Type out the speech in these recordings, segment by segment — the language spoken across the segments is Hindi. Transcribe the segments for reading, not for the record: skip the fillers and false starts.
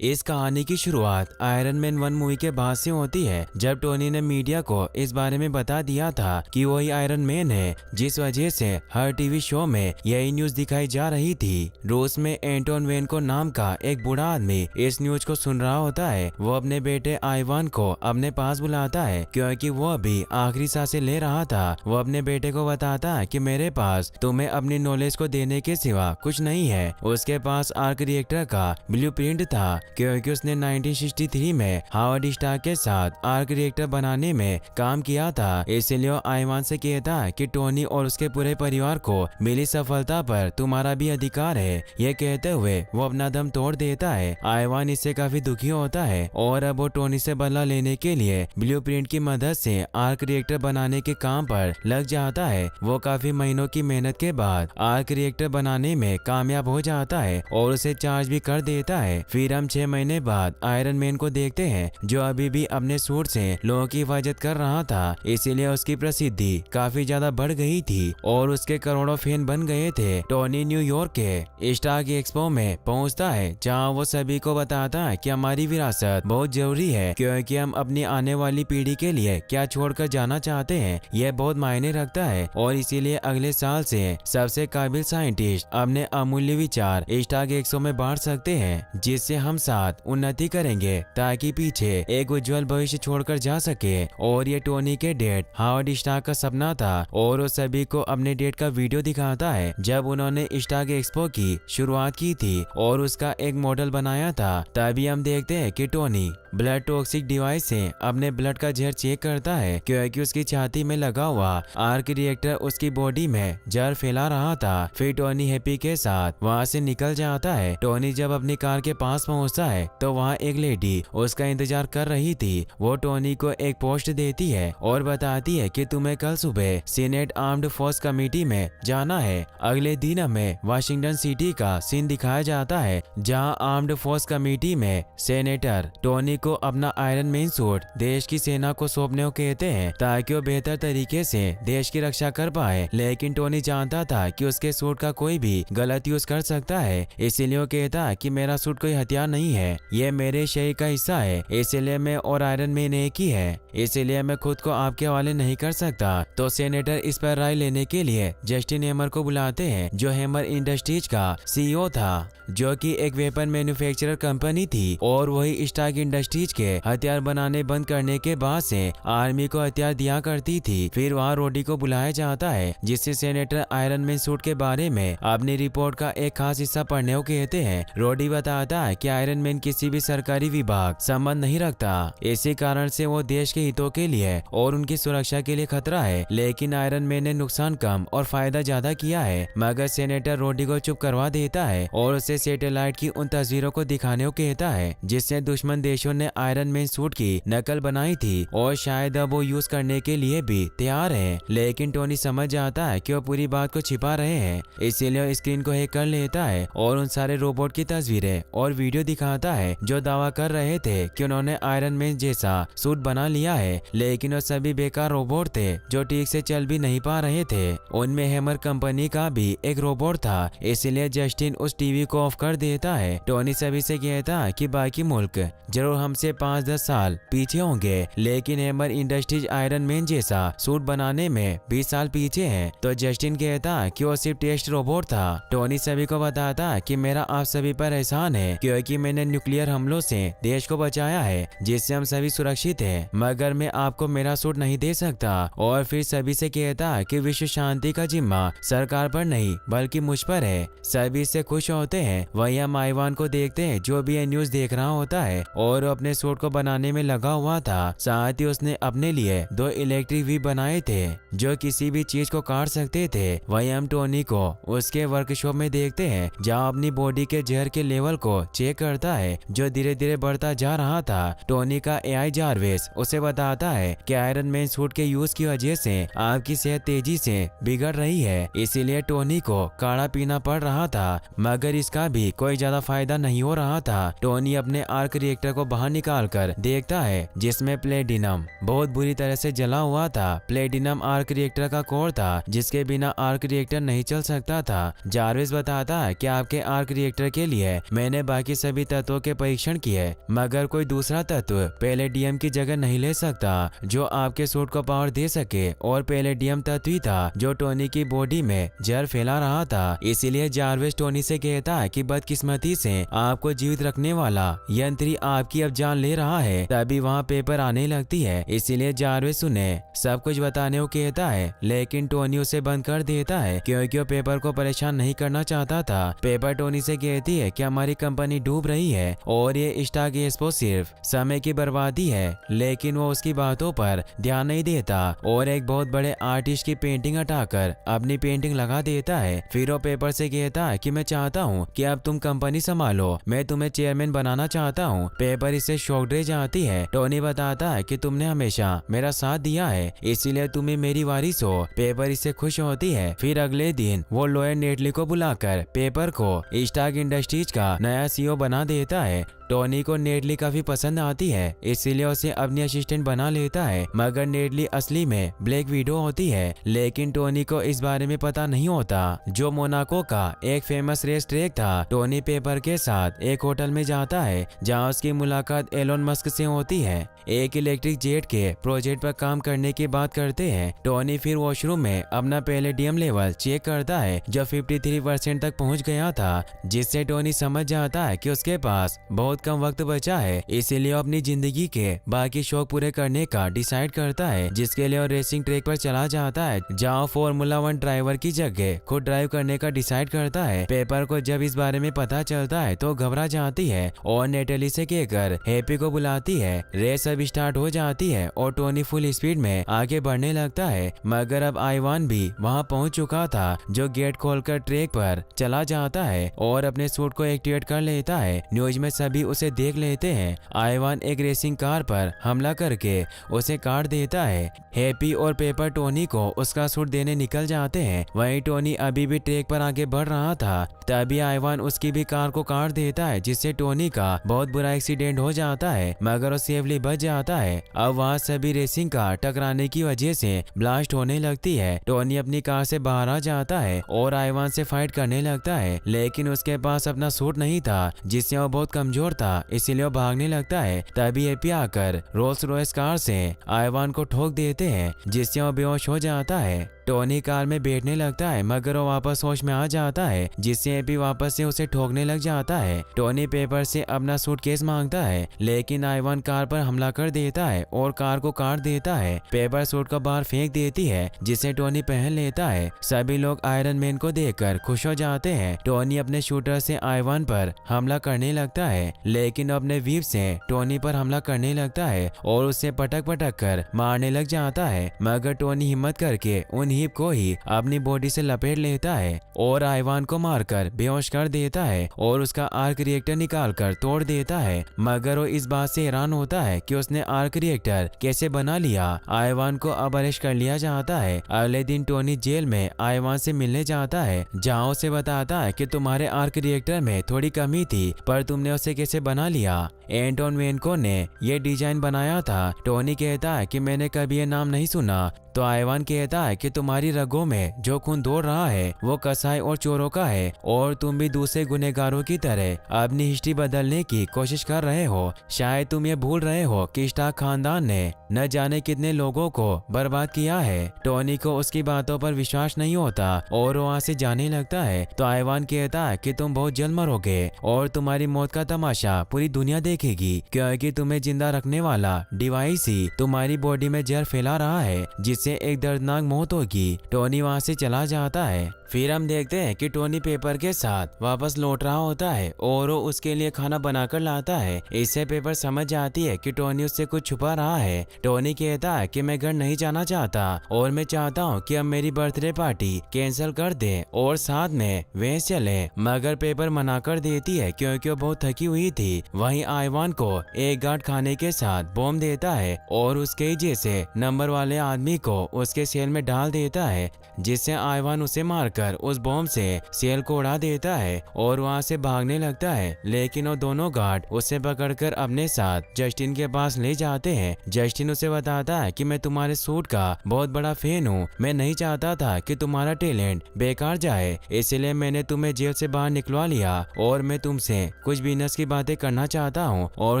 इस कहानी की शुरुआत आयरन मैन 1 मूवी के बाद से होती है, जब टोनी ने मीडिया को इस बारे में बता दिया था कि वही आयरन मैन है, जिस वजह से हर टीवी शो में यही न्यूज दिखाई जा रही थी। रूस में एंटोन वेनको नाम का एक बूढ़ा आदमी इस न्यूज को सुन रहा होता है। वो अपने बेटे आइवान को अपने पास बुलाता है क्योंकि वो अभी आखिरी सांसें ले रहा था। वो अपने बेटे को बताता है कि मेरे पास तुम्हें अपनी नॉलेज को देने के सिवा कुछ नहीं है। उसके पास आर्क रिएक्टर का ब्लूप्रिंट था क्योंकि उसने 1963 में हावर्ड स्टार्क के साथ आर्क रिएक्टर बनाने में काम किया था। इसलिए वो आइवान से कहता है कि टोनी और उसके पूरे परिवार को मिली सफलता पर तुम्हारा भी अधिकार है। ये कहते हुए वो अपना दम तोड़ देता है। आइवान इससे काफी दुखी होता है और अब वो टोनी से बदला लेने के लिए ब्लूप्रिंट की मदद से आर्क रिएक्टर बनाने के काम पर लग जाता है। वो काफी महीनों की मेहनत के बाद आर्क रिएक्टर बनाने में कामयाब हो जाता है और उसे चार्ज भी कर देता है। फिर हम 6 महीने बाद आयरन मैन को देखते हैं, जो अभी भी अपने सूट से लोगों की हिफाजत कर रहा था। इसीलिए उसकी प्रसिद्धि काफी ज्यादा बढ़ गई थी और उसके करोड़ों फैन बन गए थे। टोनी न्यूयॉर्क के स्टार्क एक्सपो में पहुंचता है, जहां वो सभी को बताता है कि हमारी विरासत बहुत जरूरी है क्योंकि हम अपनी आने वाली पीढ़ी के लिए क्या छोड़कर जाना चाहते हैं, यह बहुत मायने रखता है। और इसीलिए अगले साल से सबसे काबिल साइंटिस्ट अपने अमूल्य विचार स्टार्क एक्सपो में बांट सकते हैं, जिससे हम साथ उन्नति करेंगे ताकि पीछे एक उज्जवल भविष्य छोड़कर जा सके। और ये टोनी के डैड हावर्ड स्टार्क का सपना था और वो सभी को अपने डैड का वीडियो दिखाता है जब उन्होंने स्टार्क एक्सपो की शुरुआत की थी और उसका एक मॉडल बनाया था। तभी हम देखते हैं कि टोनी ब्लड टॉक्सिक डिवाइस से अपने ब्लड का जहर चेक करता है क्योंकि उसकी छाती में लगा हुआ आर्क रिएक्टर उसकी बॉडी में जहर फैला रहा था। फिर टोनी हैप्पी के साथ वहां से निकल जाता है। टोनी जब अपनी कार के पास पहुंचता है तो वहां एक लेडी उसका इंतजार कर रही थी। वो टोनी को एक पोस्ट देती है और बताती है कि तुम्हें कल सुबह सीनेट आर्म्ड फोर्स कमेटी में जाना है। अगले दिन हमें वाशिंगटन सिटी का सीन दिखाया जाता है, जहां आर्म्ड फोर्स कमेटी में सेनेटर टोनी को अपना आयरन मैन सूट देश की सेना को सौंपने को कहते हैं ताकि वो बेहतर तरीके से देश की रक्षा कर पाए। लेकिन टोनी जानता था कि उसके सूट का कोई भी गलत यूज कर सकता है, इसीलिए वो कहता है कि मेरा सूट कोई हथियार नहीं है, ये मेरे शरीर का हिस्सा है, इसलिए मैं और आयरन मैन एक ही है, इसलिए मैं खुद को आपके हवाले नहीं कर सकता। तो सेनेटर इस पर राय लेने के लिए जस्टिन हेमर को बुलाते हैं, जो हेमर इंडस्ट्रीज का सीईओ था, जो कि एक वेपन मैन्युफैक्चरर कंपनी थी। और वही स्टार्क इंडस्ट्रीज के हथियार बनाने बंद करने के बाद से आर्मी को हथियार दिया करती थी। फिर वहाँ रोडी को बुलाया जाता है, जिससे सेनेटर आयरन मैन सूट के बारे में अपनी रिपोर्ट का एक खास हिस्सा पढ़ने को कहते हैं। रोडी बताता है कि आयरन मैन किसी भी सरकारी विभाग संबंध नहीं रखता, इसी कारण से वो देश के हितों के लिए और उनकी सुरक्षा के लिए खतरा है। लेकिन आयरन मैन ने नुकसान कम और फायदा ज्यादा किया है। मगर सेनेटर रोडी को चुप करवा देता है और उसे सैटेलाइट की उन तस्वीरों को दिखाने को कहता है जिससे दुश्मन देशों ने आयरन मैन सूट की नकल बनाई थी और शायद अब वो यूज करने के लिए भी तैयार है। लेकिन टोनी समझ जाता है कि वो पूरी बात को छिपा रहे हैं, इसीलिए स्क्रीन को हैक कर लेता है और उन सारे रोबोट की तस्वीरें और वीडियो दिखाता है जो दावा कर रहे थे कि उन्होंने आयरन मैन जैसा सूट बना लिया है। लेकिन वो सभी बेकार रोबोट थे जो ठीक से चल भी नहीं पा रहे थे। उनमें हैमर कंपनी का भी एक रोबोट था, इसीलिए जस्टिन उस टीवी को ऑफ कर देता है। टोनी सभी से कहता है कि बाकी मुल्क जरूर हमसे 5-10 साल पीछे होंगे, लेकिन हैमर इंडस्ट्रीज आयरन मैन जैसा सूट बनाने में 20 साल पीछे है। तो जस्टिन कहता है कि वो सिर्फ टेस्ट रोबोट था। टोनी सभी को बताता है कि मेरा आप सभी पर एहसान है क्योंकि मैंने न्यूक्लियर हमलों से देश को बचाया है, जिससे हम सभी सुरक्षित हैं, मगर मैं आपको मेरा सूट नहीं दे सकता। और फिर सभी से कहता है कि विश्व शांति का जिम्मा सरकार पर नहीं बल्कि मुझ पर है। सभी से खुश होते हैं। वहीं हम आइवान को देखते हैं जो भी ये न्यूज देख रहा होता है और अपने सूट को बनाने में लगा हुआ था। साथ ही उसने अपने लिए 2 इलेक्ट्रिक व्हील बनाए थे जो किसी भी चीज को काट सकते थे। वहीं हम टोनी को उसके वर्कशॉप में देखते हैं, जहां अपनी बॉडी के जहर के लेवल को चेक करता है जो धीरे धीरे बढ़ता जा रहा था। टोनी का एआई जारवेस उसे बताता है कि आयरन मैन सूट के यूज की वजह से आपकी सेहत तेजी से बिगड़ रही है, इसीलिए टोनी को काढ़ा पीना पड़ रहा था, मगर इसका भी कोई ज्यादा फायदा नहीं हो रहा था। टोनी अपने आर्क रिएक्टर को बाहर बाहर निकालकर देखता है जिसमें प्लेटिनम बहुत बुरी तरह से जला हुआ था। प्लेटिनम आर्क रिएक्टर का कोर था जिसके बिना आर्क रिएक्टर नहीं चल सकता था। जार्विस बताता है कि आपके आर्क रिएक्टर के लिए मैंने बाकी सभी तत्वों के परीक्षण किए मगर कोई दूसरा तत्व पैलेडियम की जगह नहीं ले सकता जो आपके सूट को पावर दे सके, और पैलेडियम तत्व ही था जो टोनी की बॉडी में जहर फैला रहा था। इसीलिए जार्विस टोनी से कहता है कि बदकिस्मती से आपको जीवित रखने वाला यंत्री आपकी अब जान ले रहा है। तभी वहाँ पेपर आने लगती है, इसीलिए जार्विस उन्हें सब कुछ बताने को कहता है लेकिन टोनी उसे बंद कर देता है क्योंकि वो पेपर को परेशान नहीं करना चाहता था। पेपर टोनी से कहती है कि हमारी कंपनी डूब रही है और ये स्टॉक एक्सपो सिर्फ समय की बर्बादी है, लेकिन वो उसकी बातों पर ध्यान नहीं देता और एक बहुत बड़े आर्टिस्ट की पेंटिंग हटाकर अपनी पेंटिंग लगा देता है। फिर वो पेपर से कहता है कि मैं चाहता हूँ कि अब तुम कंपनी संभालो, मैं तुम्हें चेयरमैन बनाना चाहता हूँ। पेपर इससे शॉक्ड रह जाती है। टोनी बताता है कि तुमने हमेशा मेरा साथ दिया है इसीलिए तुम्हें मेरी वारिस हो। पेपर इससे खुश होती है। फिर अगले दिन वो लॉयर नेटली को बुलाकर पेपर को स्टार्क इंडस्ट्रीज का नया सीईओ बना देता है। टोनी को नेटली काफी पसंद आती है इसीलिए उसे अपनी असिस्टेंट बना लेता है, मगर नेटली असली में ब्लैक विडो होती है। लेकिन टोनी को इस बारे में पता नहीं होता जो मोनाको का एक फेमस रेस ट्रैक था। टोनी पेपर के साथ एक होटल में जाता है जहां उसकी मुलाकात एलोन मस्क से होती है। एक इलेक्ट्रिक जेट के प्रोजेक्ट पर काम करने की बात करते हैं। टोनी फिर वॉशरूम में अपना पैलेडियम लेवल चेक करता है जो 53% तक पहुंच गया था, जिससे टोनी समझ जाता है कि उसके पास बहुत कम वक्त बचा है। इसीलिए वो अपनी जिंदगी के बाकी शौक पूरे करने का डिसाइड करता है, जिसके लिए वो रेसिंग ट्रैक पर चला जाता है जहाँ फॉर्मूला 1 ड्राइवर की जगह खुद ड्राइव करने का डिसाइड करता है। पेपर को जब इस बारे में पता चलता है तो घबरा जाती है और नेटली से कहकर हैप्पी को बुलाती है। रेस अब स्टार्ट हो जाती है और टोनी फुल स्पीड में आगे बढ़ने लगता है, मगर अब आइवान भी वहाँ पहुँच चुका था जो गेट खोलकर ट्रैक पर चला जाता है और अपने सूट को एक्टिवेट कर लेता है। न्यूज में सभी उसे देख लेते हैं। आइवान एक रेसिंग कार पर हमला करके उसे काट देता है। हैप्पी और पेपर टोनी को उसका सूट देने निकल जाते हैं। वहीं टोनी अभी भी ट्रैक पर आगे बढ़ रहा था, तभी आइवान उसकी भी कार को काट देता है, जिससे टोनी का बहुत बुरा एक्सीडेंट हो जाता है, मगर वो सेफली बच जाता है। अब वहाँ सभी रेसिंग कार टकराने की वजह से ब्लास्ट होने लगती है। टोनी अपनी कार से बाहर आ जाता है और आइवान से फाइट करने लगता है, लेकिन उसके पास अपना सूट नहीं था जिससे वो बहुत कमजोर था, इसीलिए वो भागने लगता है। तभी हैप्पी आकर रोल्स रॉयस कार से आइवान को ठोक देते हैं, जिससे वो बेहोश हो जाता है। टोनी कार में बैठने लगता है, मगर वो वापस होश में आ जाता है, जिससे हैप्पी वापस से उसे ठोकने लग जाता है। टोनी पेपर से अपना सूटकेस मांगता है, लेकिन आइवान कार पर हमला कर देता है और कार को काट देता है। पेपर सूट को बाहर फेंक देती है, जिसे टोनी पहन लेता है। सभी लोग आयरन मैन को देखकर खुश हो जाते हैं। टोनी अपने शूटर से आइवान पर हमला करने लगता है, लेकिन अपने व्हीप से टोनी पर हमला करने लगता है और उसे पटक पटक कर मारने लग जाता है, मगर टोनी हिम्मत करके उन हीप को ही अपनी बॉडी से लपेट लेता है और आइवान को मारकर बेहोश कर देता है और उसका आर्क रिएक्टर निकालकर तोड़ देता है। मगर वो इस बात से हैरान होता है कि उसने आर्क रिएक्टर कैसे बना लिया। आइवान को अब अरेस्ट कर लिया जाता है। अगले दिन टोनी जेल में आइवान से मिलने जाता है, जहाँ उसे बताता है कि तुम्हारे आर्क रिएक्टर में थोड़ी कमी थी, पर तुमने उसे कैसे बना लिया। एंटोन वेनको ने ये डिजाइन बनाया था। टोनी कहता है कि मैंने कभी ये नाम नहीं सुना, तो आइवान कहता है कि तुम्हारी रगों में जो खून दौड़ रहा है वो कसाई और चोरों का है और तुम भी दूसरे गुनहगारों की तरह अपनी हिस्ट्री बदलने की कोशिश कर रहे हो। शायद तुम ये भूल रहे हो कि स्टार्क खानदान ने न जाने कितने लोगों को बर्बाद किया है। टोनी को उसकी बातों पर विश्वास नहीं होता और वो वहाँ से जाने लगता है, तो आइवान कहता है कि तुम बहुत जल्द मरोगे और तुम्हारी मौत का तमाशा पूरी दुनिया देखेगी, क्योंकि तुम्हें जिंदा रखने वाला डिवाइस ही तुम्हारी बॉडी में जहर फैला रहा है, जिससे एक दर्दनाक मौत होगी। टोनी वहाँ से चला जाता है। फिर हम देखते हैं कि टोनी पेपर के साथ वापस लौट रहा होता है और वो उसके लिए खाना बनाकर लाता है। इससे पेपर समझ जाती है कि टोनी उससे कुछ छुपा रहा है। टोनी कहता है कि मैं घर नहीं जाना चाहता और मैं चाहता हूँ कि अब मेरी बर्थडे पार्टी कैंसिल कर दे और साथ में वेंस चले, मगर पेपर मना कर देती है क्योंकि वो बहुत थकी हुई थी। वहीं आइवान को एक गार्ड खाने के साथ बॉम्ब देता है और उसके जैसे नंबर वाले आदमी को उसके सेल में डाल देता है, जिससे आइवान उसे मारकर जाकर उस बॉम्ब से सेल को उड़ा देता है और वहाँ से भागने लगता है, लेकिन वो दोनों गार्ड उसे पकड़कर अपने साथ जस्टिन के पास ले जाते हैं। जस्टिन उसे बताता है कि मैं तुम्हारे सूट का बहुत बड़ा फैन हूँ, मैं नहीं चाहता था कि तुम्हारा टैलेंट बेकार जाए, इसलिए मैंने तुम्हें जेल से बाहर निकलवा लिया और मैं तुमसे कुछ बिजनेस की बातें करना चाहता हूँ। और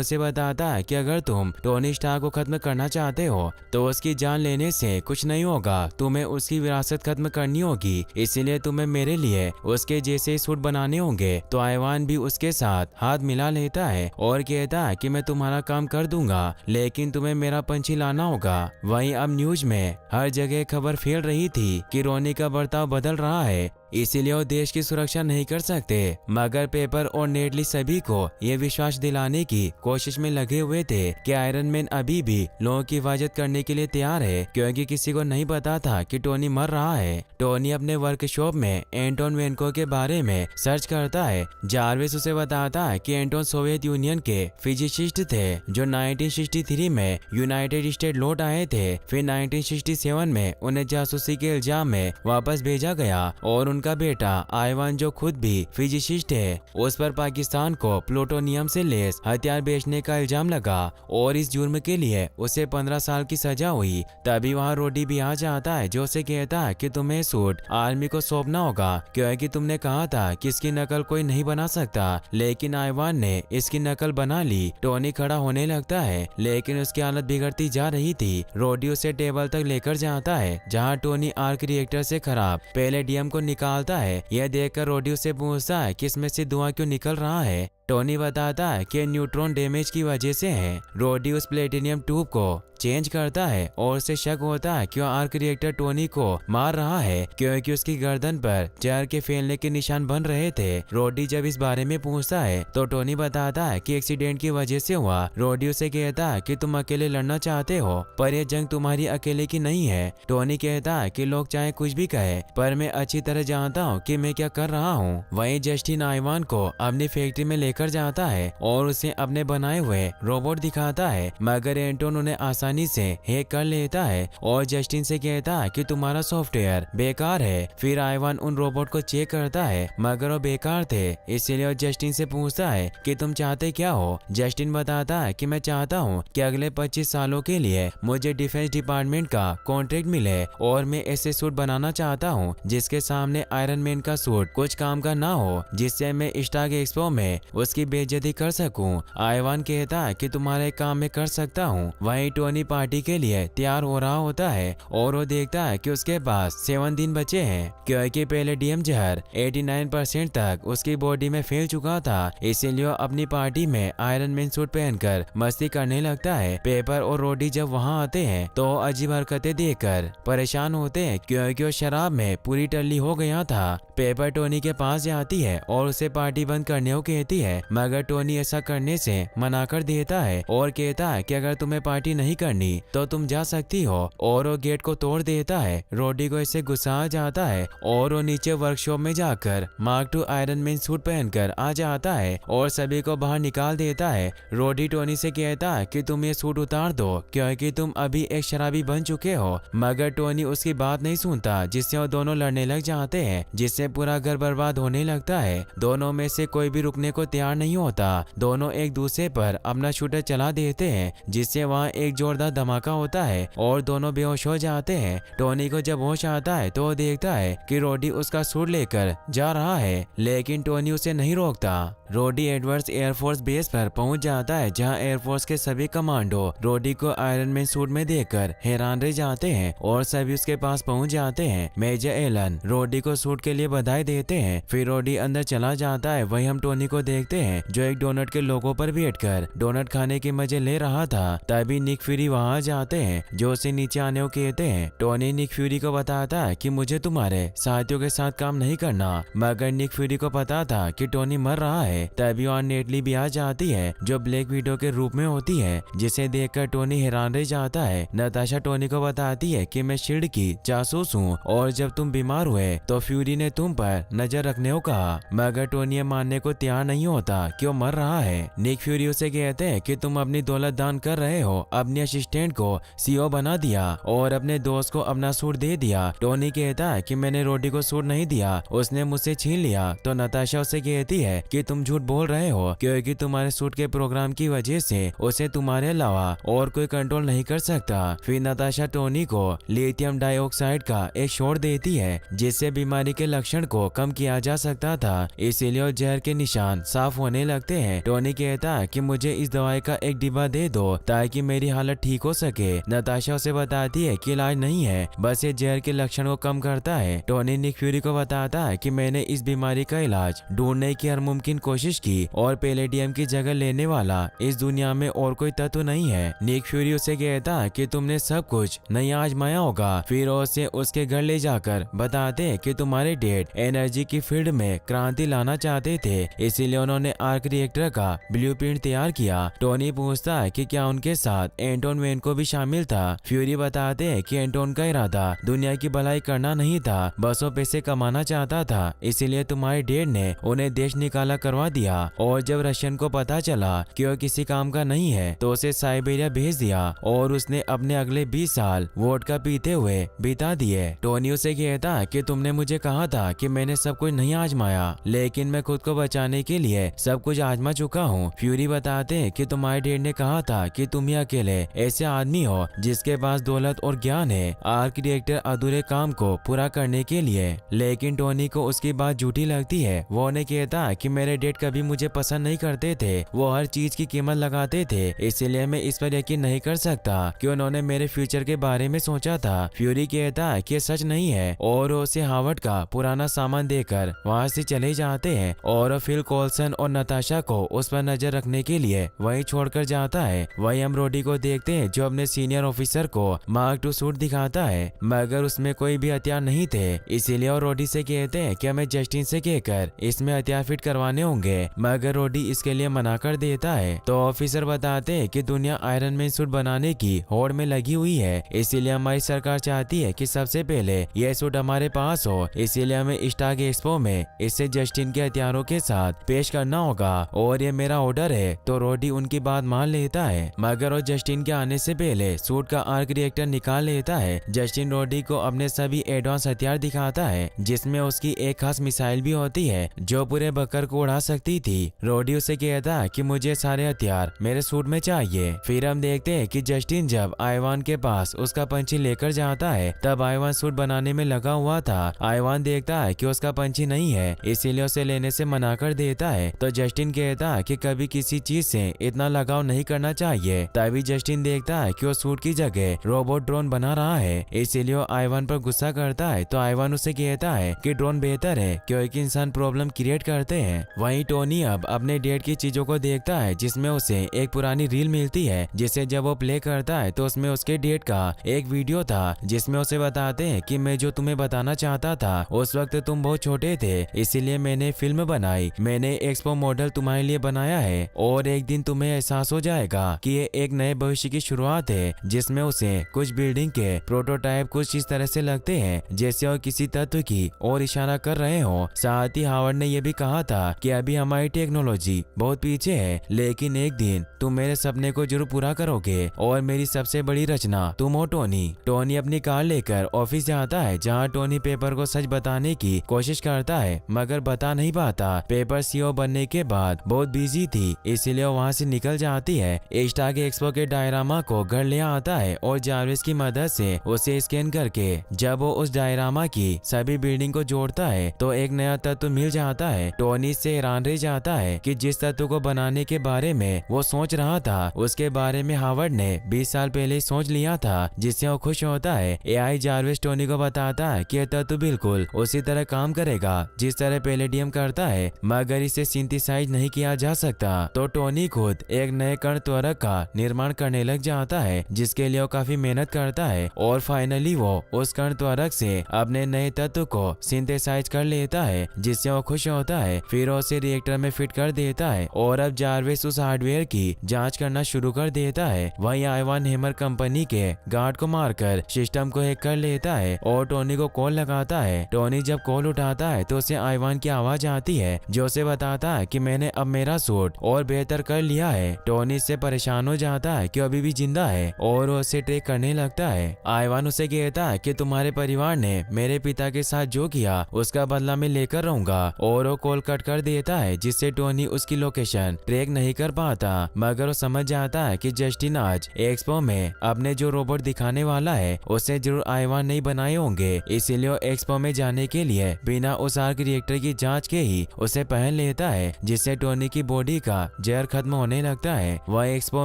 उसे बताता है कि अगर तुम टोनी स्टार्क को खत्म करना चाहते हो तो उसकी जान लेने से कुछ नहीं होगा, तुम्हें उसकी विरासत खत्म करनी होगी, इसीलिए तुम्हें मेरे लिए उसके जैसे सूट बनाने होंगे। तो आइवान भी उसके साथ हाथ मिला लेता है और कहता है कि मैं तुम्हारा काम कर दूंगा, लेकिन तुम्हें मेरा पंछी लाना होगा। वहीं अब न्यूज में हर जगह खबर फैल रही थी कि रोनी का बर्ताव बदल रहा है, इसीलिए वो देश की सुरक्षा नहीं कर सकते। मगर पेपर और नेटली सभी को ये विश्वास दिलाने की कोशिश में लगे हुए थे कि आयरन मैन अभी भी लोगों की हिफाजत करने के लिए तैयार है, क्योंकि किसी को नहीं पता था कि टोनी मर रहा है। टोनी अपने वर्कशॉप में एंटोन वेन्को के बारे में सर्च करता है। जार्विस उसे बताता है कि एंटोन सोवियत यूनियन के फिजिसिस्ट थे जो 1963 में यूनाइटेड स्टेट लौट आए थे। फिर 1967 में उन्हें जासूसी के इल्जाम में वापस भेजा गया और उनका बेटा आइवान जो खुद भी फिजिसिस्ट है, उस पर पाकिस्तान को प्लूटोनियम से लैस हथियार बेचने का इल्जाम लगा और इस जुर्म के लिए उसे 15 साल की सजा हुई। तभी वहाँ रोडी भी आ जाता है जो उसे कहता है कि तुम्हें सूट आर्मी को सौंपना होगा, क्योंकि तुमने कहा था कि इसकी नकल कोई नहीं बना सकता, लेकिन आइवान ने इसकी नकल बना ली। टोनी खड़ा होने लगता है, लेकिन उसकी हालत बिगड़ती जा रही थी। रोडी उसे टेबल तक लेकर जाता है जहाँ टोनी आर्क रिएक्टर से खराब पैलेडियम को निकालता है। यह देखकर रोडी उससे पूछता है कि इसमें से धुआं क्यों निकल रहा है। टोनी बताता है कि न्यूट्रॉन डैमेज की वजह से है। रोडी उस प्लेटिनियम ट्यूब को चेंज करता है और उसे शक होता है कि आर्क रिएक्टर टोनी को मार रहा है, क्योंकि उसकी गर्दन पर जहर के फैलने के निशान बन रहे थे। रोडी जब इस बारे में पूछता है तो टोनी बताता है कि एक्सीडेंट की वजह से हुआ। रोडी उसे कहता है कि तुम अकेले लड़ना चाहते हो, पर यह जंग तुम्हारी अकेले की नहीं है। टोनी कहता है कि लोग चाहे कुछ भी कहे, पर मैं अच्छी तरह जानता हूँ कि मैं क्या कर रहा हूँ। वहीं जस्टिन आइवान को अपनी फैक्ट्री में लेकर जाता है और उसे अपने बनाए हुए रोबोट दिखाता है, मगर एंटोन उन्हें आसानी से हैक कर लेता है और जस्टिन से कहता है कि तुम्हारा सॉफ्टवेयर बेकार है। फिर आइवान उन रोबोट को चेक करता है, मगर वो बेकार थे, इसलिए वो जस्टिन से पूछता है कि तुम चाहते क्या हो। जस्टिन बताता है कि मैं चाहता हूँ कि अगले 25 सालों के लिए मुझे डिफेंस डिपार्टमेंट का कॉन्ट्रैक्ट मिले और मैं ऐसे सूट बनाना चाहता हूँ जिसके सामने आयरन मैन का सूट कुछ काम का ना हो, जिससे मैं स्टार्क एक्सपो में उसकी बेइज्जती कर सकूं। आइवान कहता है कि तुम्हारे काम में कर सकता हूँ। वहीं टोनी पार्टी के लिए तैयार हो रहा होता है और वो देखता है कि उसके पास 7 दिन बचे हैं, क्योंकि पैलेडियम जहर 89% तक उसकी बॉडी में फैल चुका था, इसीलिए वो अपनी पार्टी में आयरन मैन सूट पहनकर मस्ती करने लगता है। पेपर और रोडी जब वहाँ आते हैं तो अजीब हरकतें देखकर परेशान होते हैं, क्योंकि वो शराब में पूरी टल्ली हो गया था। पेपर टोनी के पास जाती है और उसे पार्टी बंद करने को कहती है, मगर टोनी ऐसा करने से मना कर देता है और कहता है कि अगर तुम्हें पार्टी नहीं करनी तो तुम जा सकती हो, और वो गेट को तोड़ देता है। रोडी को इससे गुस्सा आ जाता है और वो नीचे वर्कशॉप में जाकर mark II iron man suit पहनकर आ जाता है और सभी को बाहर निकाल देता है। रोडी टोनी से कहता है कि तुम ये सूट उतार दो, क्योंकि तुम अभी एक शराबी बन चुके हो, मगर टोनी उसकी बात नहीं सुनता, जिससे वो दोनों लड़ने लग जाते हैं, जिससे पूरा घर बर्बाद होने लगता है। दोनों में से कोई भी रुकने को तैयार नहीं होता। दोनों एक दूसरे पर अपना शूटर चला देते हैं, जिससे वहाँ एक जोरदार धमाका होता है और दोनों बेहोश हो जाते हैं। टोनी को जब होश आता है तो वो देखता है कि रोडी उसका सूट लेकर जा रहा है, लेकिन टोनी उसे नहीं रोकता। रोडी एडवर्ड्स एयरफोर्स बेस पर पहुंच जाता है, जहां एयरफोर्स के सभी कमांडो रोडी को आयरन मैन सूट में देखकर हैरान रह जाते हैं और सभी उसके पास पहुंच जाते हैं। मेजर एलन रोडी को सूट के लिए बधाई देते हैं। फिर रोडी अंदर चला जाता है। वहीं हम टोनी को देखते हैं जो एक डोनट के लोगों पर बैठकर डोनट खाने के मजे ले रहा था। तभी निक फ्यूरी वहां जाते हैं जो उसे नीचे आने को कहते हैं। टोनी निक फ्यूरी को बताता है कि मुझे तुम्हारे साथियों के साथ काम नहीं करना, मगर निक फ्यूरी को पता था कि टोनी मर रहा है। तभी वहाँ नेटली भी आ जाती है जो ब्लैक विडो के रूप में होती है, जिसे देखकर टोनी हैरान रह जाता है। नताशा टोनी को बताती है कि मैं शील्ड की जासूस हूँ और जब तुम बीमार हुए तो फ्यूरी ने तुम पर नजर रखने को कहा, मगर टोनी मानने को तैयार नहीं होता कि वो मर रहा है। निक फ्यूरी उसे कहते हैं कि तुम अपनी दौलत दान कर रहे हो अपनी असिस्टेंट को सीईओ बना दिया और अपने दोस्त को अपना सूट दे दिया। टोनी कहता है कि मैंने रोडी को सूट नहीं दिया, उसने मुझसे छीन लिया। तो नताशा उसे कहती है कि तुम झूठ बोल रहे हो क्योंकि तुम्हारे सूट के प्रोग्राम की वजह से उसे तुम्हारे अलावा और कोई कंट्रोल नहीं कर सकता। फिर नताशा टोनी को लिथियम डाइऑक्साइड का एक शॉट देती है जिससे बीमारी के लक्षण को कम किया जा सकता था, इसीलिए जहर के निशान साफ होने लगते हैं। टोनी कहता है कि मुझे इस दवाई का एक डिब्बा दे दो ताकि मेरी हालत ठीक हो सके। नताशा उसे बताती है कि इलाज नहीं है, बस ये जहर के लक्षण को कम करता है। टोनी निक फ्यूरी को बताता है कि मैंने इस बीमारी का इलाज ढूंढने की हर मुमकिन कोशिश की और पैलेडियम की जगह लेने वाला इस दुनिया में और कोई तत्व नहीं है। निक फ्यूरी उसे कहता है कि तुमने सब कुछ नहीं आजमाया होगा। फिर उसे उसके घर ले जाकर बताते हैं कि तुम्हारे डैड एनर्जी की फील्ड में क्रांति लाना चाहते थे, इसीलिए उन्होंने आर्क रिएक्टर का ब्लूप्रिंट तैयार किया। टोनी पूछता है कि क्या उनके साथ एंटोन वेन को भी शामिल था। फ्यूरी बताते हैं कि एंटोन का इरादा दुनिया की भलाई करना नहीं था, बस वो पैसे कमाना चाहता था, इसीलिए तुम्हारे डैड ने उन्हें देश निकाला करवा दिया। और जब रशियन को पता चला कि वो किसी काम का नहीं है तो उसे साइबेरिया भेज दिया और उसने अपने अगले 20 साल वोडका पीते हुए बिता दिए। टोनी उसे कहता है कि तुमने मुझे कहा था कि मैंने सब कुछ नहीं आजमाया, लेकिन मैं खुद को बचाने के लिए सब कुछ आजमा चुका हूँ। फ्यूरी बताते हैं कि तुम्हारे डैड ने कहा था कि तुम ही अकेले ऐसे आदमी हो जिसके पास दौलत और ज्ञान है आर्क रिएक्टर अधूरे काम को पूरा करने के लिए। लेकिन टोनी को उसकी बात झूठी लगती है। वो उन्हें कहता है कि मेरे डैड कभी मुझे पसंद नहीं करते थे, वो हर चीज की कीमत लगाते थे, इसलिए मैं इस पर यकीन नहीं कर सकता कि उन्होंने मेरे फ्यूचर के बारे में सोचा था। फ्यूरी कहता है कि सच नहीं है और उसे हार्वर्ड का पुराना सामान देकर वहाँ से चले जाते हैं और फिल कोल्सन और नताशा को उस पर नजर रखने के लिए वहीं छोड़कर जाता है। वहीं हम रोडी को देखते हैं जो अपने सीनियर ऑफिसर को मार्क II सूट दिखाता है, मगर उसमें कोई भी हथियार नहीं थे, इसीलिए और रोडी से कहते हैं कि हमें जस्टिन से कहकर इसमें हथियार फिट करवाने होंगे, मगर रोडी इसके लिए मना कर देता है। तो ऑफिसर बताते हैं कि दुनिया आयरन मैन सूट बनाने की होड़ में लगी हुई है, इसीलिए हमारी सरकार चाहती है कि सबसे पहले यह सूट हमारे पास हो, इसीलिए हमें स्टाग एक्सपो में इसे जस्टिन के हथियारों के साथ पेश करना होगा और ये मेरा ऑर्डर है। तो रोडी उनकी बात मान लेता है, मगर वो जस्टिन के आने से पहले सूट का आर्क रिएक्टर निकाल लेता है। जस्टिन रोडी को अपने सभी एडवांस हथियार दिखाता है जिसमें उसकी एक खास मिसाइल भी होती है जो पूरे बकर को उड़ा सकती थी। रोडी उसे कहता है कि मुझे सारे हथियार मेरे सूट में चाहिए। फिर हम देखते हैं कि जस्टिन जब आइवान के पास उसका पंछी लेकर जाता है तब आइवान सूट बनाने में लगा हुआ था। आइवान देखता है कि उसका पंछी नहीं है, इसीलिए उसे लेने से मना कर देता है। तो जस्टिन कहता है कि कभी किसी चीज से इतना लगाव नहीं करना चाहिए। तभी जस्टिन देखता है कि वो सूट की जगह रोबोट ड्रोन बना रहा है, इसीलिए वो आइवान पर गुस्सा करता है। तो आइवान उसे कहता है कि ड्रोन बेहतर है क्योंकि इंसान प्रॉब्लम क्रिएट करते हैं। वहीं टोनी अब अपने डैड की चीजों को देखता है जिसमें उसे एक पुरानी रील मिलती है जिसे जब वो प्ले करता है तो उसमें उसके डैड का एक वीडियो था जिसमें उसे बताते हैं कि मैं जो तुम्हें बताना चाहता था उस वक्त तुम बहुत छोटे थे, इसीलिए मैंने फिल्म बनाई, मैंने एक्सपो मॉडल तुम्हारे लिए बनाया है और एक दिन तुम्हें एहसास हो जाएगा कि ये एक नए भविष्य की शुरुआत है जिसमें उसे कुछ बिल्डिंग के प्रोटोटाइप कुछ इस तरह से लगते हैं जैसे वो किसी तत्व की ओर इशारा कर रहे हो। साथ ही हावर्ड ने यह भी कहा था कि अभी हमारी टेक्नोलॉजी बहुत पीछे है, लेकिन एक दिन तुम मेरे सपने को जरूर पूरा करोगे और मेरी सबसे बड़ी रचना तुम हो टोनी। टोनी अपनी कार लेकर ऑफिस जाता है जहाँ टोनी पेपर को सच बताने की कोशिश करता है मगर बता नहीं पाता। पेपर सीईओ बनने के बाद बहुत बिजी थी, इसीलिए वहाँ से निकल जाती है। स्टाग एक्सपो के डायरामा को घर ले आता है और जारविस की मदद से उसे स्कैन करके जब वो उस डायरामा की सभी बिल्डिंग को जोड़ता है तो एक नया तत्व मिल जाता है। टोनी से हैरान रह जाता है कि जिस तत्व को बनाने के बारे में वो सोच रहा था उसके बारे में हावर्ड ने 20 साल पहले ही सोच लिया था, जिससे वो खुश होता है। एआई जारविस टोनी को बताता है कि यह तत्व बिल्कुल उसी तरह काम करेगा जिस तरह पैलेडियम करता है, मगर इसे सिंथेसाइज नहीं किया जा सकता। तो टोनी खुद एक नए कण त्वरक का निर्माण करने लग जाता है जिसके लिए वो काफी मेहनत करता है और फाइनली वो उस कण त्वरक से अपने नए तत्व को सिंथेसाइज कर लेता है जिससे वो खुश होता है। फिर उसे रिएक्टर में फिट कर देता है और अब जारविस उस हार्डवेयर की जांच करना शुरू कर देता है। वहीं आइवान हेमर कंपनी के गार्ड को मारकर सिस्टम को हैक कर लेता है और टोनी को कॉल लगाता है। टोनी जब कॉल उठाता है तो उसे आइवान की आवाज आती है जो उसे बताता है कि मैंने अब मेरा सूट और बेहतर कर लिया है। टोनी इससे परेशान हो जाता है कि अभी भी जिंदा है और वो उसे ट्रैक करने लगता है। आइवान उसे कहता है कि तुम्हारे परिवार ने मेरे पिता के साथ जो किया उसका बदला मैं लेकर रहूंगा, और वो कॉल कट कर देता है, जिससे टोनी उसकी लोकेशन ट्रैक नहीं कर पाता। मगर वो समझ जाता है कि जस्टिन आज एक्सपो में अपने जो रोबोट दिखाने वाला है उसे जरूर आइवान नहीं बनाए होंगे, इसीलिए वो एक्सपो में जाने के लिए बिना उस आर्क रिएक्टर की जांच के ही उसे पहन लेता है, जिससे टोनी की बॉडी का जहर खत्म होने लगता है। वह एक्सपो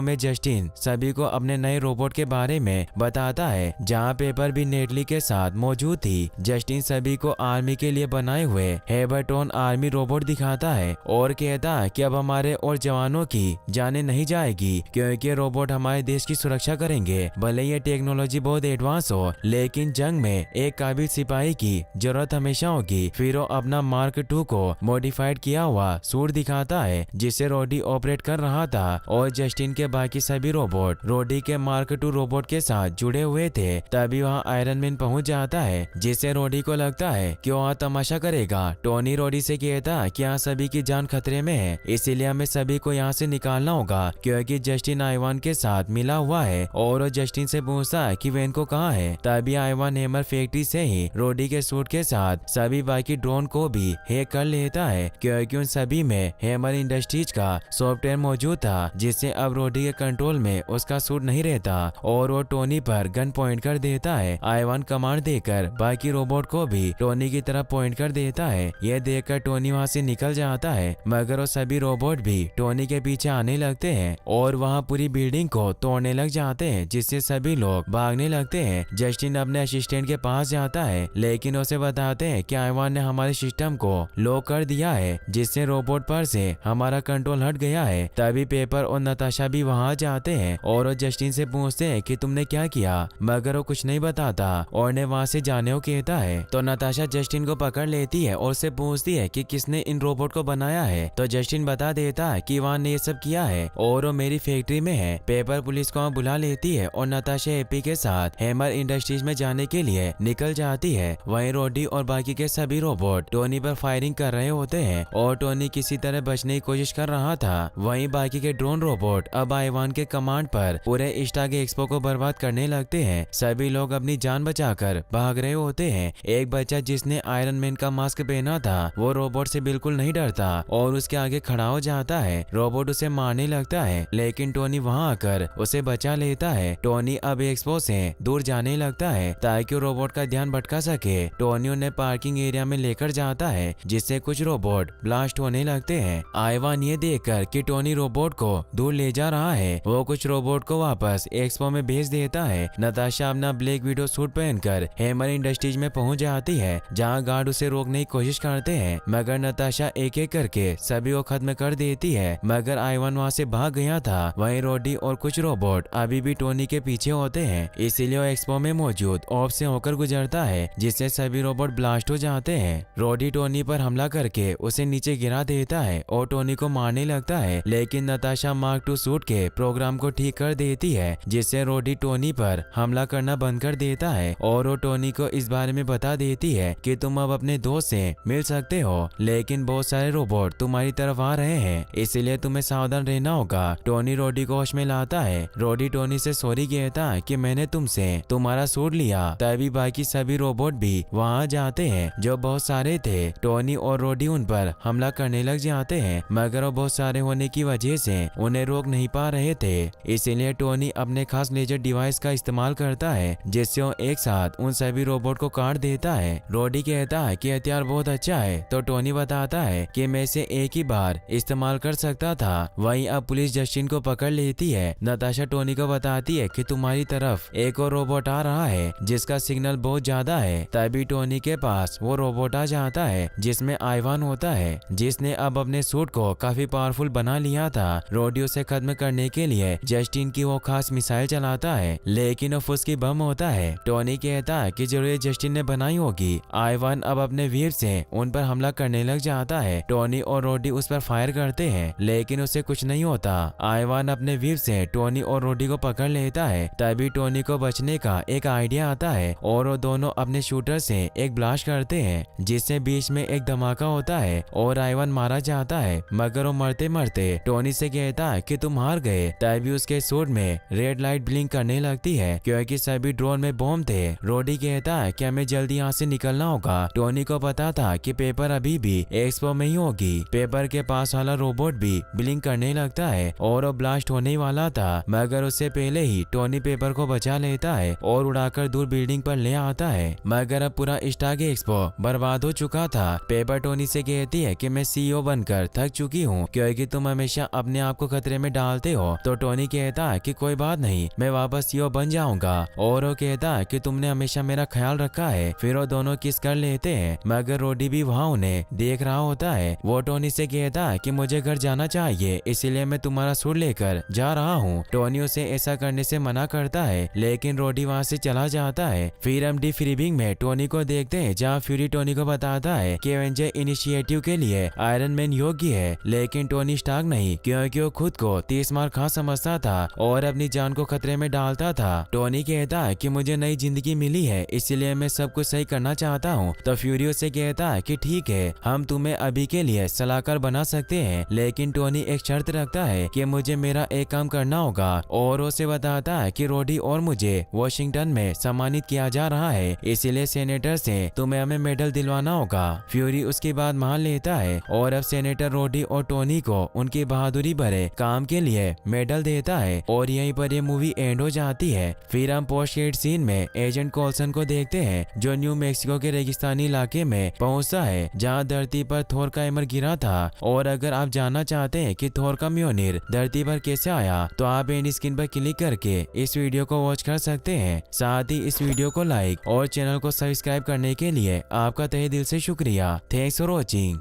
में जस्टिन सभी को अपने नए रोबोट के बारे में बताता है, जहाँ पेपर भी नेटली के साथ मौजूद थी। जस्टिन सभी को आर्मी के लिए बनाए हुए हेबरटोन आर्मी रोबोट दिखाता है और कहता है कि अब हमारे और जवानों की जाने नहीं जाएगी, क्योंकि रोबोट हमारे देश की सुरक्षा करेंगे। भले ये टेक्नोलॉजी बहुत एडवांस हो, लेकिन जंग में एक काबिल सिपाही की जरूरत हमेशा होगी। फिर वो अपना मार्क 2 को मॉडिफाइड किया हुआ सूट दिखाता है, जिसे रोडी ऑपरेट कर रहा था, और जस्टिन के बाकी सभी रोबोट रोडी के मार्क 2 रोबोट के साथ जुड़े हुए थे। तभी वहाँ आयरन मैन पहुंच जाता है, जिससे रोडी को लगता है कि वहाँ तमाशा करेगा। टोनी रोडी से कहता है कि यहाँ सभी की जान खतरे में है, इसीलिए हमें सभी को यहाँ से निकालना होगा, क्योंकि जस्टिन आइवान के साथ मिला हुआ है। और वो जस्टिन से पूछता है कि वेन को कहाँ है। तभी आइवान हेमर फैक्ट्री से ही रोडी के सूट के साथ सभी बाकी ड्रोन को भी हैक कर लेता है, क्योंकि उन सभी में हेमर इंडस्ट्रीज का सॉफ्टवेयर मौजूद था, जिससे अब रोडी के कंट्रोल में उसका सूट नहीं रहता, और वो टोनी पर गन पॉइंट कर देता है। आइवान कमांड देकर बाकी रोबोट को भी टोनी की तरफ पॉइंट कर देता है। यह देखकर टोनी वहाँ से निकल जाता है, मगर वो सभी रोबोट भी टोनी के पीछे आने लगते हैं और वहाँ पूरी बिल्डिंग को तोड़ने लग जाते हैं, जिससे सभी लोग भागने लगते हैं। जस्टिन अपने असिस्टेंट के पास जाता है, लेकिन उसे बताते हैं कि आइवान ने हमारे सिस्टम को लॉक कर दिया है, जिससे रोबोट पर से हमारा कंट्रोल हट गया है। तभी पेपर और नताशा भी वहाँ जाते हैं और वो जस्टिन से पूछते हैं कि तुमने क्या किया, मगर वो कुछ नहीं बताता और ने वहाँ से जाने को कहता है। तो नताशा जस्टिन को पकड़ लेती है और उससे पूछती है कि किसने इन रोबोट को बनाया है। तो जस्टिन बता देता है कि इवान ने ये सब किया है और वो मेरी फैक्ट्री में है। पेपर पुलिस को वहाँ बुला लेती है और नताशा एपी के साथ हेमर इंडस्ट्रीज में जाने के लिए निकल जाती है। वहीं रोडी और बाकी के सभी रोबोट टोनी पर फायरिंग कर रहे होते हैं और टोनी किसी तरह बचने की कोशिश कर रहा था। वहीं बाकी के ड्रोन रोबोट अब आइवान के कमांड पर पूरे इस्टाग एक्सपो को बर्बाद करने लगते हैं। सभी लोग अपनी जान बचाकर भाग रहे होते हैं। एक बच्चा जिसने आयरन मैन का मास्क पहना था वो रोबोट से बिल्कुल नहीं डरता और उसके आगे खड़ा हो जाता है। रोबोट उसे मारने लगता है, लेकिन टोनी वहां आकर उसे बचा लेता है। टोनी अब एक्सपो से दूर जाने लगता है ताकि रोबोट का ध्यान भटका सके। टोनी उन्हें पार्किंग एरिया में लेकर जाता है, जिससे कुछ रोबोट ब्लास्ट होने लगते हैं। आइवान ये देखकर कि टोनी रोबोट को दूर ले जा रहा है, वो कुछ रोबोट को वापस एक्सपो में भेज देता है। नताशा अपना ब्लैक विडो सूट पहनकर हेमर इंडस्ट्रीज में पहुंच जाती है, जहां गार्ड उसे रोकने की कोशिश करते हैं, मगर नताशा एक एक करके सभी को खत्म कर देती है। मगर आइवान वहां से भाग गया था। वहीं रोडी और कुछ रोबोट अभी भी टोनी के पीछे होते हैं, इसीलिए वो एक्सपो में मौजूद ऑफ से होकर गुजरता है, जिससे सभी रोबोट ब्लास्ट हो जाते हैं। रोडी टोनी पर हमला करके उसे नीचे गिरा देता है और टोनी को मारने लगता है, लेकिन नताशा मार्क 2 सूट के प्रोग्राम को ठीक कर देती है, जिससे रोडी टोनी पर हमला करना बंद कर देता है और वो टोनी को इस बारे में बता देती है कि तुम अब अपने दोस्त से मिल सकते हो, लेकिन बहुत सारे रोबोट तुम्हारी तरफ आ रहे हैं, इसलिए तुम्हें सावधान रहना होगा। टोनी रोडी को होश में लाता है। रोडी टोनी से सॉरी कहता है कि मैंने तुमसे तुम्हारा सूट लिया। तभी बाकी सभी रोबोट भी वहाँ जाते हैं, जो बहुत सारे थे। टोनी और रोडी उन पर हमला करने लग जाते हैं, मगर वो बहुत सारे होने की वजह से उन्हें रोक नहीं पा रहे थे, इसीलिए टोनी अपने खास लेजर डिवाइस का इस्तेमाल करता है, जिससे वो एक साथ उन सभी रोबोट को काट देता है। रोडी कहता है कि हथियार बहुत अच्छा है, तो टोनी बताता है कि मैं इसे एक ही बार इस्तेमाल कर सकता था। वहीं अब पुलिस जस्टिन को पकड़ लेती है। नताशा टोनी को बताती है कि तुम्हारी तरफ एक और रोबोट आ रहा है, जिसका सिग्नल बहुत ज्यादा है। तभी टोनी के पास वो रोबोट आ जाता है, जिसमें आइवान होता है, जिसने अब अपने सूट को काफी पावरफुल बना लिया था। रोडी उसे खत्म करने के लिए जस्टिन की वो खास मिसाइल चलाता है, लेकिन वो फुसकी बम होता है। टोनी कहता है कि जरूर जस्टिन ने बनाई होगी। आइवान अब अपने वीर से उन पर हमला करने लग जाता है। टोनी और रोडी उस पर फायर करते हैं, लेकिन उसे कुछ नहीं होता। आइवान अपने वीर से टोनी और रोडी को पकड़ लेता है। तभी टोनी को बचने का एक आइडिया आता है और वो दोनों अपने शूटर से एक ब्लास्ट करते हैं, जिससे बीच में एक धमाका होता है और आइवान मारा जाता है। मगर वो मरते मरते टोनी से कहता है कि तुम हार गए। तभी उसके सूट में रेड लाइट ब्लिंक करने लगती है क्योंकि सभी ड्रोन में बॉम्ब थे। रोडी कहता है कि हमें जल्दी यहाँ से निकलना होगा। टोनी को पता था कि पेपर अभी भी एक्सपो में ही होगी। पेपर के पास वाला रोबोट भी ब्लिंक करने लगता है और वो ब्लास्ट होने वाला था, मगर उससे पहले ही टोनी पेपर को बचा लेता है और उड़ाकर दूर बिल्डिंग पर ले आता है। मगर अब पूरा स्टार्क एक्सपो बर्बाद हो चुका था। पेपर टोनी से कहती है कि मैं सीईओ बनकर थक चुकी हूँ क्योंकि तुम हमेशा अपने आप को खतरे में डालते हो। तो टोनी कहता है कि कोई बात नहीं, मैं वापस सीईओ बन जाऊंगा। और वो कहता है कि तुमने हमेशा मेरा ख्याल रखा है। फिर वो दोनों किस कर लेते हैं, मगर रोडी भी वहाँ उन्हें देख रहा होता है। वो टोनी से कहता है कि मुझे घर जाना चाहिए, इसलिए मैं तुम्हारा सूट लेकर जा रहा हूँ। टोनी उसे ऐसा करने से मना करता है, लेकिन रोडी वहाँ से चला जाता है। फिर हम डी फ्रीबिंग में टोनी को देखते हैं, जहाँ फ्यूरी टोनी को बताता है कि एवेंजर इनिशिएटिव के लिए आयरन मैन योग्य है, लेकिन टोनी स्टार्क नहीं, क्योंकि वो खुद को 30 मार खा समझता था और अपनी जान को खतरे में डालता था। टोनी कहता है कि मुझे नई जिंदगी मिली है, इसलिए मैं सब कुछ सही करना चाहता हूँ। तो फ्यूरी उससे कहता है कि ठीक है, हम तुम्हें अभी के लिए सलाहकार बना सकते हैं, लेकिन टोनी एक शर्त रखता है कि मुझे मेरा एक काम करना होगा। और उसे बताता है कि रोडी और मुझे वॉशिंगटन में सम्मानित किया जा रहा है, इसलिए सेनेटर से तुम्हें हमें मेडल दिलवाना होगा। फ्यूरी उसकी बात मान लेता है और अब सेनेटर रोडी और टोनी को उनकी बहादुरी भरे काम के लिए मेडल देता है। और यहीं पर ये मूवी एंड हो जाती है। फिर हम पोस्ट क्रेडिट सीन में एजेंट कोल्सन को देखते हैं, जो न्यू मैक्सिको के रेगिस्तानी इलाके में पहुंचता है, जहां धरती पर थोर का हैमर गिरा था। और अगर आप जानना चाहते हैं कि थोर का म्योनिर धरती पर कैसे आया, तो आप एंड स्क्रीन पर क्लिक करके इस वीडियो को वॉच कर सकते हैं। साथ ही इस वीडियो को लाइक और चैनल को सब्सक्राइब करने के लिए आपका तहे दिल से शुक्रिया। Thanks for watching.